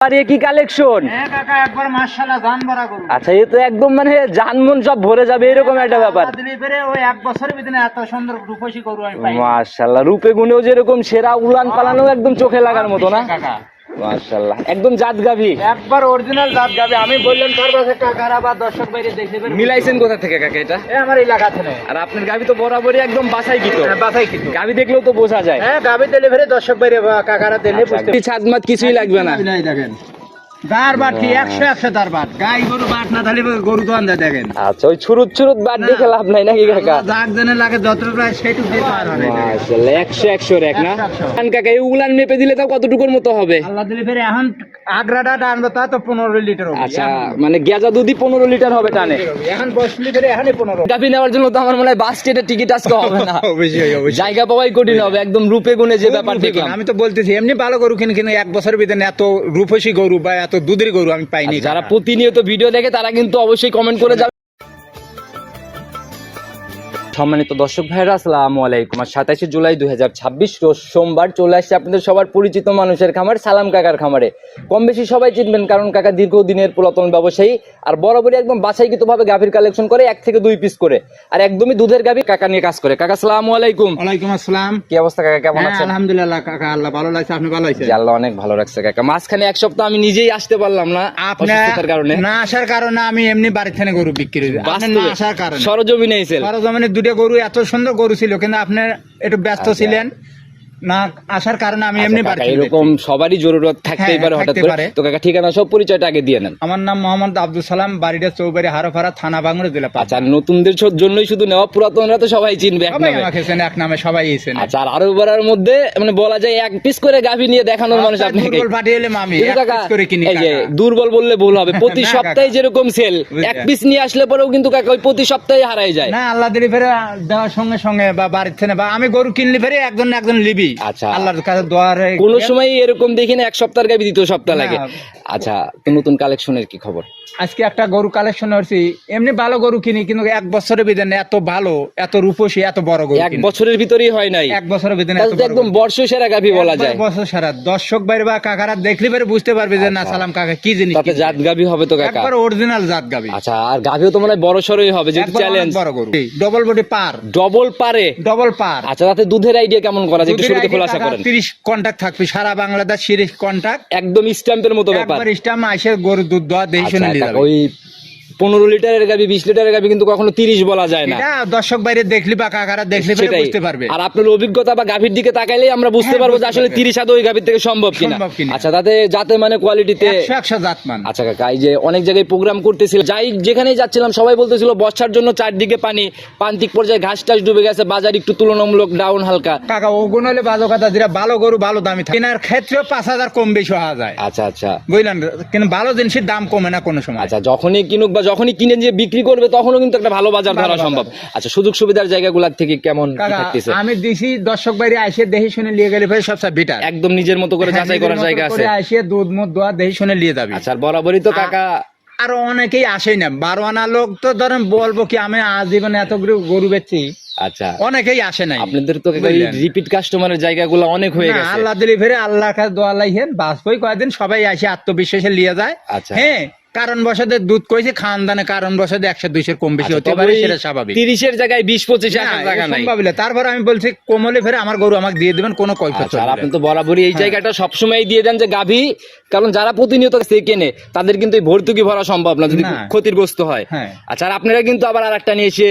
আর এ কি কালেকশন? হ্যাঁ কাকা, একবার মাশাআল্লাহ জান ভরা গরু। আচ্ছা, এ তো একদম মানে জানমন সব ভরে যাবে এরকম একটা ব্যাপার। দিলিপেরে ওই এক বছরের ভিতরে এত সুন্দর রূপসী গরু আমি পাই। মাশাআল্লাহ, রূপে গুণেও যেরকম সেরা, উলান পালানো একদম চোখে লাগার মতো না কাকা? মাশাআল্লাহ, একদম জাত গাভী, একবার অরিজিনাল জাত গাবে। আমি বললাম তার কাছে কাকারা বা দর্শক বাইরে দেখে মিলাইছেন কোথা থেকে কাকা এটা? আমার এলাকা থেকে। আর আপনার গাভী তো বরাবরই একদম বাছাই কিতো, বাছাই কিন্তু গাভী দেখলেও তো বোঝা যায়। হ্যাঁ, গাবে ডেলিভারি দর্শক বাইরে বা কাকারা দিলে বুঝতে ছাদমাত কিছুই লাগবে না। নাই দেখেন দার বাট কি 100 দার বাট। গাই গরু বাট না থাকলে গরু তো আন্দা দেখেন। আচ্ছা, ওই ছুরুত ছুরুত বাট দেখে লাভ নাই নাকি কাকা? যাক জেনে লাগে যতটা সেটু দিয়ে পার হয়। মাশাআল্লাহ, 100 রেক না কাকা? এই উলান মেপে দিলে তাও কতটুকুর মতো হবে? আল্লাহ দিলে ফেরে এখন আগ্রাটা টানবে তা তো 15 লিটার হবে। আচ্ছা, মানে গেজা দুধই 15 লিটার হবে টানে। এখন 10 লিটারে এখনই 15। গাভী নেওয়ার জন্য তো আমার মনে হয় বাস স্টেটের টিকিট আজকে হবে না। অবশ্যই অবশ্যই জায়গা পাওয়াই কঠিন হবে, একদম রূপে গুণে যে ব্যাপার দেখলাম। আমি তো বলতেছি এমনি ভালো গরু কিনে এক বছরের ভিতরে এত রূপসী গরু বা এত দুধের গরু আমি পাইনি। যারা প্রতিনিয়ত ভিডিও দেখে তারা কিন্তু অবশ্যই কমেন্ট করে যাবে। সম্মানিত দর্শক ভাইরা, আসসালামু আলাইকুম। আর 27 জুলাই 2026 রোজ সোমবার চলে আসছে আপনাদের সবার পরিচিত মানুষের খামার সালাম কাকার খামারে। কম বেশি সবাই চিনবেন, কারণ কাকা দীর্ঘদিনের পুরাতন ব্যবসায়ী, আর বরাবরই একদম বাছাইকৃতভাবে গাভীর কালেকশন করে 1 থেকে 2 পিস করে, আর একদমই দুধের গাভী কাকা নিয়ে কাজ করে। কাকা আসসালামু আলাইকুম। ওয়ালাইকুম আসসালাম। কি অবস্থা কাকা, কেমন আছেন? আলহামদুলিল্লাহ কাকা, আল্লাহ ভালো লাগছে। আপনি ভালো আছেন? আল্লাহ অনেক ভালো রাখছে কাকা। মাঝখানে 1 সপ্তাহ আমি নিজেই আসতে পারলাম না অসুস্থতার কারণে। না আসার কারণে আমি এমনি বাড়ি থেকে গরু বিক্রি করি। আপনি না আসার কারণে সরজমিনে এসেল। সরজমিনে দুটো গরু এত সুন্দর গরু ছিল, কিন্তু আপনি একটু ব্যস্ত ছিলেন না আসার কারণে আমি এমনি বাড়ি থেকে। এরকম সবারই জরুরত থাকতেই পারে হঠাৎ করে। তো কাকা ঠিকানা সব পরিচয়টা আগে দিয়ে নেন। আমার নাম মোহাম্মদ আব্দুল সালাম, বাড়িটা চৌবাড়ি হারোপাড়া, থানা বাঙ্গুরা, জেলা পাবনা। আচ্ছা, নতুনদের জন্যই শুধু নেওয়া, পুরাতনরা তো সবাই চিনবে এক নামে। আমাকে চেনে এক নামে, সবাই চেনে। আচ্ছা, আর আরো বারার মধ্যে মানে বলা যায় 1 পিস করে গাভী নিয়ে দেখানোর মানুষ আপনি। দুর্বল পাঠিয়ে এলাম আমি, এক পিস করে কিনি। এই যে দুর্বল বললে ভুল হবে, প্রতি সপ্তাহে যেরকম সেল, 1 পিস নিয়ে আসলে পরেও কিন্তু কাকা ওই প্রতি সপ্তাহে হারাই যায়। না, আল্লাহ দিলে ফেরে দেওয়ার সঙ্গে সঙ্গে বা বাড়ির থেকে বা আমি গরু কিনলে ফেরে একজন লিবি। আচ্ছা, আল্লাহর কাছে দোয়ারে কোন সময় এরকম দেখি না 1 সপ্তাহের গাভী 2য় সপ্তাহ লাগে। আচ্ছা, তো নতুন কালেকশনের কি খবর? আজকে একটা গরু কালেকশন করছি। এমনি ভালো গরু কিনি, কিন্তু 1 বছরের ভিতরে এত ভালো, এত রূপসী, এত বড় গরু 1 বছরের ভিতরেই হয় নাই। 1 বছরের ভিতরে একদম বর্ষ সেরা গাভী বলা যায়। বছর সারা দর্শক বাইরে বা কাকারা দেখলে পরে বুঝতে পারবে যে না সালাম কাকা কি জিনিস। তাতে জাত গাভী হবে তো কাকা? একবার অরিজিনাল জাত গাভী। আচ্ছা, আর গাভীও তো মনে হয় বড় সরই হবে, যেহেতু চ্যালেঞ্জ। বড় গরু, ডবল বডি পার। ডবল পারে? ডবল পার। আচ্ছা, তাতে দুধের আইডিয়া কেমন করা যায় একটু শুরুতে খোলাসা করেন। 30 কন্টাক্ট থাকবে সারা বাংলাদেশ, 30 কন্টাক্ট, একদম স্ট্যাম্পের মতো ব্যাপার। একবার স্ট্যাম্প আইসে গরু দুধ দোয়া দেই শুনে নিয়ে যাবে। ওই 15 লিটারের গাভী 20 লিটারের গাভী কিন্তু কখনো 30 বলা যায় না। এটা দর্শক বাইরে দেখলি বা কাকারা দেখলি পরে বুঝতে পারবে। আর আপনার অভিজ্ঞতা বা গাভীর দিকে তাকাইলেই আমরা বুঝতে পারবো যে আসলে 30 আদৌ ওই গাভীর থেকে সম্ভব কিনা। আচ্ছা, তাতে জাতে মানে কোয়ালিটিতে 100 জাতমান। আচ্ছা কাকা, এই যে অনেক জায়গায় প্রোগ্রাম করতেছিল, যাই যেখানেই যাচ্ছিলাম সবাই বলতেছিল বর্ষার জন্য চারদিকে পানি, প্রান্তিক পর্যায়ে ঘাস টাস ডুবে গেছে, বাজার একটু তুলনামূলক ডাউন হালকা। কাকা ওগুন হলে বাজো কথা, যেটা ভালো গরু ভালো দামি থাকে, কেনার ক্ষেত্রেও 5000 কম বেশি হওয়া যায়। আচ্ছা আচ্ছা, বুঝলেন, কিন্তু ভালো জিনিসের দাম কমে না কোনো সময়। আচ্ছা, যখনই কিনুক বা যখনই কিনে যে বিক্রি করবে তখনও কিন্তু একটা ভালো বাজার ধরা সম্ভব। আচ্ছা, সুযোগ সুবিধার জায়গাগুলো থেকে কেমন থাকতেছে? আমি দিছি দর্শক বাইরে আইসে দেখে শুনে নিয়ে গেলে ভাই সবচেয়ে বেটার। একদম নিজের মতো করে যাচাই করার জায়গা আছে। আইসে দুধ মুধ দোয়া দেখে শুনে নিয়ে যাবে। আচ্ছা, বরাবরই তো কাকা আরো অনেকেই আসেই না, 12 আনা লোক তো ধরেন বলবো কি আমি আজীবনে এত গরু বেচছি। আচ্ছা, অনেকেই আসে নাই। আপনাদের তো রিপিট কাস্টমারের জায়গাগুলো অনেক হয়ে গেছে। আল্লাহ দিলি ফেরে আল্লাহর কাছে দোয়া লাইহেন, বাস বই কয়েকদিন সবাই আসে আত্মবিশ্বাসে নিয়ে যায়। আচ্ছা, হ্যাঁ, কারণ বসাতে দুধ কইছে খানদানে, কারণ বসাতে 100-200 কম বেশি হতে পারে, সেটা স্বাভাবিক। 30 এর জায়গায় 20-25 আসার জায়গা নাই। তারপর আমি বলছি কোমলে ফেরে আমার গরু আমাকে দিয়ে দিবেন, কোনো কৈফিয়ত আর আপনি তো বরাবরই এই জায়গাটা সবসময় দিয়ে দেন যে গাভী, কারণ যারা প্রতিনিয়ত কেনে তাদের কিন্তু এই ভর্তুকি ভরা সম্ভব না যদি ক্ষতিগ্রস্ত হয়। আচ্ছা, আর আপনারা কিন্তু আবার আরেকটা নিয়ে এসে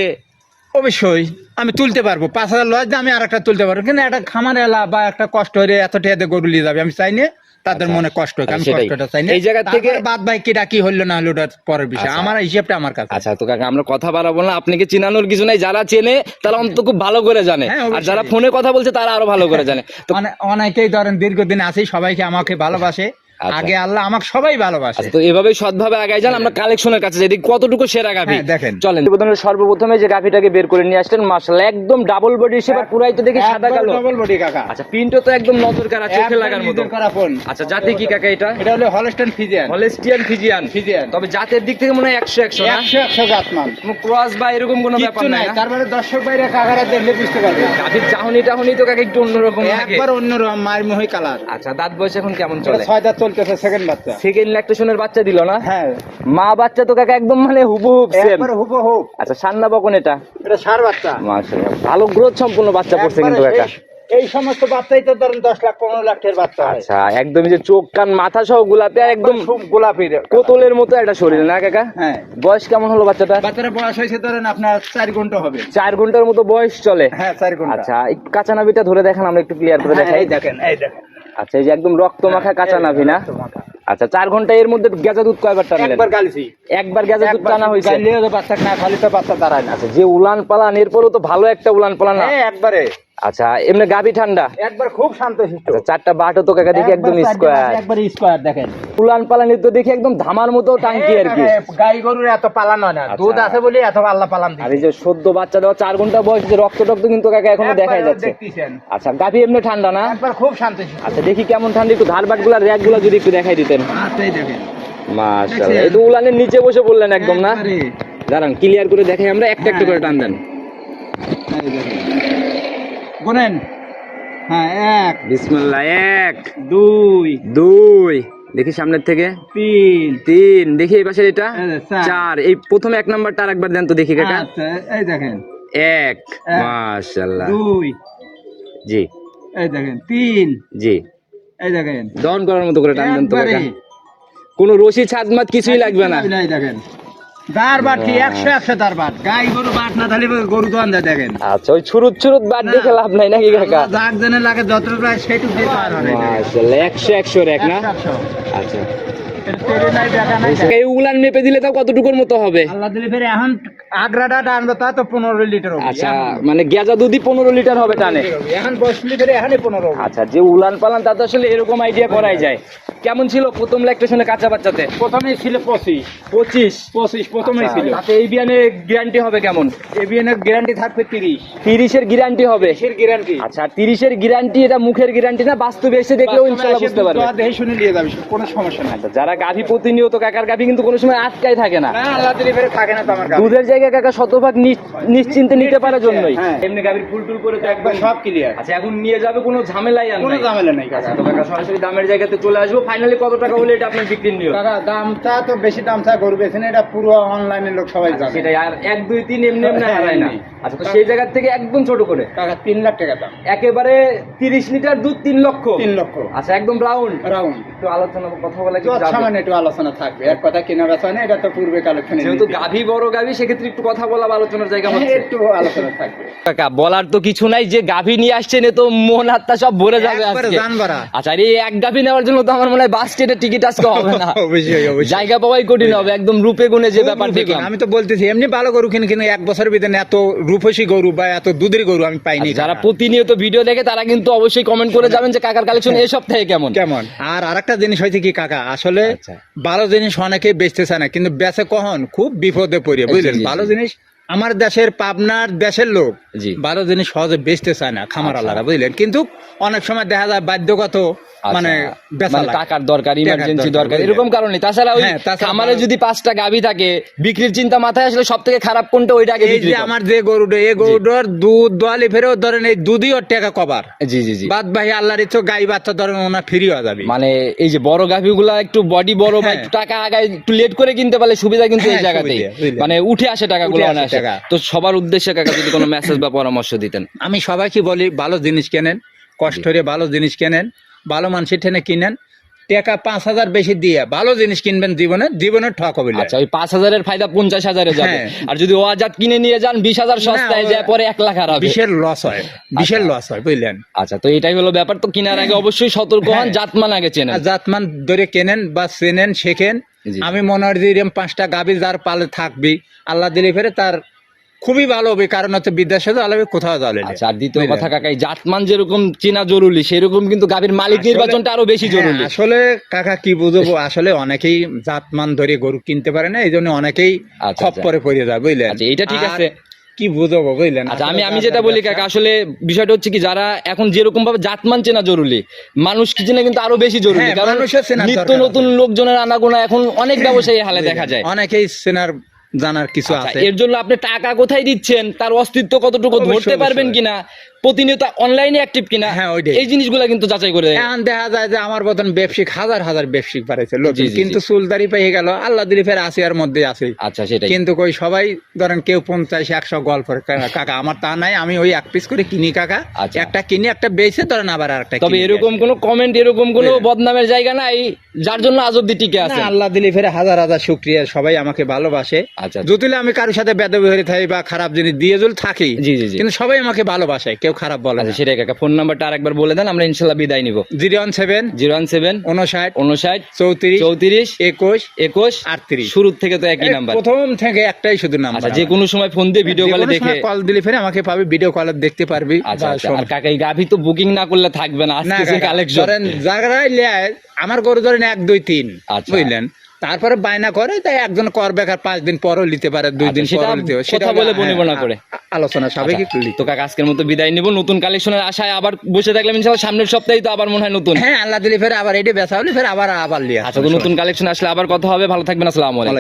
অবশ্যই আমি তুলতে পারবো 5000 লজ দিয়ে আমি আরেকটা তুলতে পারবো, কিন্তু একটা খামার এলা বা একটা কষ্ট হয়ে এত টাকা গরু নিয়ে যাবে আমি চাই না। তাদের মনে কষ্ট হয়, আমি কষ্টটা চাই না। এই জায়গা থেকে বাদ ভাই কিটা কি হইলো না হলো ওটার পরের বিষয়, আমার হিসাবটা আমার কাছে। আচ্ছা, তো কাকা আমরা কথা বাড়াবো না, আপনাকে চিনানোর কিছু নাই, যারা চেনে তারা অন্তত খুব ভালো করে জানে, আর যারা ফোনে কথা বলছে তারা আরো ভালো করে জানে। তো অনেকেই ধরেন দীর্ঘদিন আছেই, সবাইকে আমাকে ভালোবাসে, আগে আল্লাহ আমাকে সবাই ভালোবাসে। তো এভাবে সৎভাবে আগায় যান। আমরা কালেকশনের কাছে যাই, কতটুকু সেরা গাভী দেখেন। চলেন, সর্বপ্রথমে যে গাভীটাকে বের করে নিয়ে আসলেন, মাশাআল্লাহ একদম ডাবল বডি হিসেবে, পুরাই তো দেখি সাদা কালো ডাবল বডি কাকা। আচ্ছা, প্রিন্টও তো একদম নজর কাড়া, চোখে লাগার মতো। আচ্ছা, জাতি কি কাকা এটা? এটা হলো হলস্টাইন ফ্রিজিয়ান। Holstein Friesian. তবে জাতের দিক থেকে মনে হয় 100 না? 100 জাতমান। কোনো ক্রস বা এরকম কোনো ব্যাপার নাই। তারপরে দর্শক বাইরে কাকারা দেখলে বুঝতে পারবে গাভীর চাহনি টাহনি তো কাকা একটু অন্যরকম লাগে, একবার অন্যরকম মারমোহী কালার। আচ্ছা, দাঁত বয়স এখন কেমন চলে? 6 দাঁত চলতেছে সেকেন্ড বাচ্চা। সেকেন্ড ল্যাকটেশনের বাচ্চা দিল না? হ্যাঁ, মা বাচ্চা তো কাকা একদম মানে হুবহুব সেম। একবার হুবহুব। আচ্ছা, সান্না বকন এটা? এটা ষাঁড় বাচ্চা। মাশাআল্লাহ, ভালো গ্রোথ সম্পূর্ণ বাচ্চা পড়ছে কিন্তু কাকা। এই সমস্ত বাচ্চাই তো ধরেন 10 লাখ 15 লাখ টাকার বাচ্চা হয়। আচ্ছা, একদম যে চোখ কান মাথা সহ গোলাপি আর একদম খুব গোলাপি কোতলের মতো একটা শরীর না কাকা? হ্যাঁ। বয়স কেমন হলো বাচ্চাটা? বাচ্চারা বয়স হয়েছে ধরেন আপনার 4 ঘন্টা হবে। 4 ঘন্টার মতো বয়স চলে? হ্যাঁ, 4 ঘন্টা। আচ্ছা, একটু কাঁচা নাভিটা ধরে দেখেন, আমরা একটু ক্লিয়ার করে দেখাই। এই দেখেন, এই দেখেন। আচ্ছা, এই যে একদম রক্ত মাখা কাঁচা নাভি না? আচ্ছা, 4 ঘন্টা এর মধ্যে গেজা দুধ কয়বার টানলেন? একবার গালিছি। একবার গেজা দুধ টানা হয়েছে? গালিও তো বাচ্চা না খালি তো বাচ্চা দাঁড়ায় না। আচ্ছা, যে উলান পালান এরপরও তো ভালো একটা উলান পালান না? হ্যাঁ, একবারে। আচ্ছা, এমনি গাভী ঠান্ডা? একবার খুব শান্তশিষ্ট। আচ্ছা, 4টা বাটও তো কাকা দেখি একদম স্কোয়ার। একবার স্কোয়ার দেখেন। উলান পালানের তো দেখি একদম ধামার মতো টাঙ্কি আর কি। গাই গরুর এত পালান হয় না, দুধ আছে বলে এত আল্লাহ পালান আর এই যে সদ্য বাচ্চা দেওয়া 4 ঘন্টা বয়স, যে রক্ত টক্ত কিন্তু কাকা এখনো দেখাই যাচ্ছে। দেখতেছেন। আচ্ছা, গাভী এমনি ঠান্ডা না? একবার খুব শান্তশিষ্ট। আচ্ছা, দেখি কেমন ঠান্ডা, একটু ধারবাট গুলা র্যাক গুলা যদি একটু দেখাই দিতেন। আচ্ছাই দেখেন। মাশাআল্লাহ, এই তো উলানের নিচে বসে বললেন একদম না? একবারে। দাঁড়ান ক্লিয়ার করে দেখাই আমরা, একটা একটা করে টান দেন। এই দেখেন। গুনেন। হ্যাঁ, 1 বিসমিল্লাহ। 1 2 2 দেখি সামনের থেকে, 3 3 দেখি এই পাশের এটা, এই যে 4 4। এই প্রথমে 1 নাম্বারটা আরেকবার দেন তো দেখি কাকা। আচ্ছা, এই দেখেন। 1 মাশাআল্লাহ। 2 জি এই দেখেন। 3 জি, এই দেখেন। দহন করার মতো করে টান দেন তো একবারে। কাকা। কোনো রশি ছাদমাত কিছুই লাগবে না? এই দেখেন। দার বাট কি 100 দার বাট। গাই গরু বাট না থাকলে গরু তো আন্দা দেখেন। আচ্ছা, ওই ছুরুত ছুরুত বাদ দেখে লাভ নাই নাকি কাকা? যাক জেনে লাগে যতটুকু লাগে সেটুকু দিয়ে পার হয়। মাশাআল্লাহ, 100 র্যাক না? 100। আচ্ছা, এটা তেরে নাই দেখা নাই। এই উলান মেপে দিলে তাও কতটুকুর মতো হবে? আল্লাহ দিলে ফেরে এখন আগ্রাটা টানবে তা তো 15 লিটার হবে। আচ্ছা, মানে গেজা দুধই 15 লিটার হবে টানে? এখন 10 লিটারে এখানে 15 হবে। আচ্ছা, যে উলান পালান তা তো আসলে এরকম আইডিয়া করাই যায়। কেমন ছিল প্রথম ল্যাকটেশনে কাঁচা বাচ্চাতে? প্রথমেই ছিল 25 25 প্রথমেই ছিল। তাতে এই বিয়ানে গ্যারান্টি হবে কেমন? এবিএনের গ্যারান্টি থাকবে 30 30 এর গ্যারান্টি হবে? এর গ্যারান্টি। আচ্ছা, 30 এর গ্যারান্টি, এটা মুখের গ্যারান্টি না, বাস্তবে এসে দেখলেও ইনশাআল্লাহ বুঝতে পারবে। দেখে শুনে নিয়ে যাবে, কোনো সমস্যা নাই। আচ্ছা, যারা গাভী প্রতিনিয়ত, কাকার গাভী কিন্তু কোনো সময় আটকাই থাকে না। না, আল্লাহ দিলে ফেরে থাকে না তো আমার কাছে। দুধের জায়গায় কাকা শতভাগ নিশ্চিন্তে নিতে পারার জন্যই। হ্যাঁ। এমনি গাভীর ফুল টুল করে তো একবার সব ক্লিয়ার। আচ্ছা, এখন নিয়ে যাবে, কোনো ঝামেলাই আর কোনো নাই? ঝামেলা নাই কাকা। আচ্ছা, তো কাকা সরাসরি দামের জায়গাতে চলে আসবো। ফাইনালি কত টাকা হলে এটা আপনার বিক্রির নিয়ম? কাকা দামটা তো বেশি দামটা গরু বেছে না, এটা পুরো অনলাইনের লোক সবাই জানে। সেটাই, আর 1 2 3 এমনি এমনি হারায় না। হ্যাঁ। আচ্ছা, তো সেই জায়গা থেকে একদম ছোট করে কাকা 3 লাখ টাকা দাম। একেবারে 30 লিটার দুধ 3 লক্ষ? 3 লক্ষ আচ্ছা, একদম রাউন্ড রাউন্ড। একটু আলোচনা কথা বলা কি যত যাবে? সামান্য একটু আলোচনা থাকবে, এক কথা কেনা বেচা না, এটা তো পূর্বে কালেকশনে যেহেতু গাভী বড় গাভী, সেক্ষেত্রে একটু কথা বলা বা আলোচনার জায়গা হচ্ছে। একটু আলোচনা থাকবে। কাকা, বলার তো কিছু নাই, যে গাভী নিয়ে আসছেন এ তো মন আত্মা সব ভরে যাবে একবারে আজকে। জান ভরা। আচ্ছা, আর এই এক গাভী নেওয়ার জন্য তো আমার মনে হয় বাস স্ট্যান্ডে টিকিট আজকে হবে না। অবশ্যই অবশ্যই। জায়গা পাওয়াই কঠিন হবে, একদম রূপে গুণে যে ব্যাপার দেখলাম। আমি তো বলতেছি এমনি ভালো গরু কিনে কিনে 1 বছরের ভিতরে এত রূপসী গরু বা এত দুধের গরু আমি পাইনি। আচ্ছা, যারা প্রতিনিয়ত ভিডিও দেখে তারা কিন্তু অবশ্যই কমেন্ট করে যাবেন যে কাকার কালেকশন এই সপ্তাহে কেমন কেমন। আর আরেকটা জিনিস হয়েছে কি কাকা, আসলে আচ্ছা। ভালো জিনিস অনেকে বেচতে চায় না, কিন্তু বেচে কখন খুব বিপদে পড়ে, বুঝলেন। জি, জি, ভালো জি। জিনিস আমার দেশের পাবনার দেশের লোক জি। ভালো জিনিস সহজে বেচতে চায় না খামার আলাদা, বুঝলেন। কিন্তু অনেক সময় দেখা যায় বাধ্যগত মানে বেচা মানে লাগে। টাকার দরকার, টাকার ইমার্জেন্সি দরকার, বুঝলেন। এরকম কারণে। তাছাড়া ওই হ্যাঁ, তাছাড়া খামারে যদি 5টা গাভী থাকে, বিক্রির চিন্তা মাথায় আসলে সব থেকে খারাপ কোনটা, ওইটা আগে এই বিক্রি যে কর। আমার যে গরুটা, এই গরুটার দুধ দোয়ালি ফেরেও ধরেন এই দুধই ওর টাকা কভার। জি জি জি, বাদ ভাই আল্লাহর ইচ্ছা গাই বাচ্চা ধরেন ওনা ফ্রি হয়ে যাবে। মানে এই যে বড় গাভীগুলা একটু বডি বড় বা হ্যাঁ। একটু টাকা আগায় একটু লেট করে কিনতে পারলে সুবিধা কিন্তু এই হ্যাঁ, জায়গাতেই, সুবিধা, বুঝলেন। মানে উঠে আসে টাকাগুলো, উঠে আসে অনায়াসে। টাকা। তো সবার উদ্দেশ্যে কাকা যদি কোনো মেসেজ বা পরামর্শ দিতেন? আমি সবাইকে বলি ভালো জিনিস কেনেন, কষ্ট করে ভালো জিনিস কেনেন, ভালো মানুষের ঠেনে কিনেন। টাকা 5,000 বেশি দিয়ে ভালো জিনিস কিনবেন, জীবনে ঠক হবে না। আচ্ছা, ওই 5,000-এর ফায়দা 50,000-এ যাবে। হ্যাঁ। আর যদি ওয়াজাত কিনে নিয়ে যান 20,000 সস্তায় যায়, পরে 1 লাখ হারাবে। বিশের লস হয়, বিশের লস হয়, বুঝলেন। আচ্ছা, তো এটাই হলো ব্যাপার। তো কেনার আগে অবশ্যই সতর্ক হন, হ্যাঁ। জাতমান আগে চেনেন। আর জাতমান ধরে কেনেন বা চেনেন, শেখেন। জি। আমি মনে হয় যে এরকম 5টা গাভী যার পালে থাকবি, আল্লাহ দিলে ফেরে তার খুবই ভালো হবে, কারণ হচ্ছে বিদেশে তো আলাদা কোথাও যাবে। আচ্ছা, আর দ্বিতীয় কথা কাকা, জাতমান যেরকম চেনা জরুরি, সেরকম কিন্তু গাভীর মালিক নির্বাচনটা আরো বেশি জরুরি। আসলে কাকা কি বুঝবো, আসলে অনেকেই জাতমান ধরে গরু কিনতে পারে না, এই জন্য অনেকেই আচ্ছা, খপ্পরে পড়ে যায়, বুঝলেন। আচ্ছা, এটা ঠিক আর আছে। কি বুঝবো, বুঝলেন। আচ্ছা, আমি যেটা বলি কাকা, আসলে বিষয়টা হচ্ছে কি, যারা এখন যেরকম ভাবে জাতমান চেনা জরুরি, মানুষ কি চেনা কিন্তু আরো বেশি জরুরি। হ্যাঁ, কারণ মানুষের চেনার নিত্য দরকার নতুন লোকজনের আনাগোনা এখন অনেক ব্যবসায়ী হালে দেখা যায়। অনেকেই চেনার জানার কিছু আচ্ছা, আছে। এর জন্য আপনি টাকা কোথায় দিচ্ছেন, তার অস্তিত্ব কতটুকু অবশ্যই, ধরতে পারবেন অবশ্যই। কিনা, প্রতিনিয়ত অনলাইনে অ্যাক্টিভ কিনা, হ্যাঁ, ওইটাই। এই জিনিসগুলো কিন্তু যাচাই করে এখন দেখা যায় যে আমার মতন ব্যবসায়িক হাজার হাজার ব্যবসায়িক বাড়াইছে জি, নতুন, জি, কিন্তু চুলদারি পেয়ে গেল আল্লাহ দিলি ফের আসিয়ার মধ্যে আছে। আচ্ছা সেটাই। কিন্তু কই সবাই ধরেন কেউ 50-100 গল্প কাকা, আমার তা নাই, আমি ওই এক পিস করে কিনি কাকা, আচ্ছা। একটা কিনি একটা বেচে ধরেন আবার আরেকটা তবে কিনি। এরকম কোনো কমেন্ট, এরকম কোনো বদনামের জায়গা নাই যার জন্য আজ অব্দি টিকে আছে। না, আল্লাহ দিলি ফেরে হাজার হাজার শুকরিয়া, সবাই আমাকে ভালোবাসে। আচ্ছা। যদিও আমি কারোর সাথে বেদবিহারি থাকি বা খারাপ জিনিস দিয়ে যদি থাকি, জি, জি, জি। কিন্তু সবাই আমাকে ভালোবাসে, কেউ খারাপ বলে আচ্ছা না। সেটাই কাকা, ফোন নাম্বারটা আরেকবার বলে দেন, আমরা ইনশাল্লাহ বিদায় নিব। 017 017 59 59 34 34 21 21 38। শুরু থেকে তো একই নাম্বার। প্রথম থেকে একটাই শুধু নাম্বার। আচ্ছা, যে কোনো সময় ফোন দিয়ে ভিডিও কলে দেখে কল দিলে ফেরে আমাকে পাবি, ভিডিও কলে দেখতে পারবি। আচ্ছা বা আচ্ছা। শোন। আর কাকা এই গাভী তো বুকিং না করলে থাকবে না, না আজকে যে কাকা, কালেকশন ধরেন যারা নেয়, আমার গরু ধরেন 1 2 3, আচ্ছা। বুঝলেন, তারপরে বায়না করে, তাই একজন করবে, আর 5 দিন পরও নিতে পারে, 2 দিন আচ্ছা, সেটা পরও নিতে পারে, কথা বলে বনিবনা করে। আলোচনা সাপেক্ষে করলি। তো কাকা আজকের মতো বিদায় নিব, নতুন কালেকশনের আশায় আবার বসে থাকলাম ইনশাআল্লাহ। সামনের সপ্তাহে তো আবার মনে হয় নতুন। হ্যাঁ, আল্লাহ দিলি ফেরে আবার এটা বেচা হলে ফেরে আবার লিয়া। আচ্ছা, তো নতুন কালেকশন আসলে আবার কথা হবে। ভালো থাকবেন, আসসালামু আলাইকুম।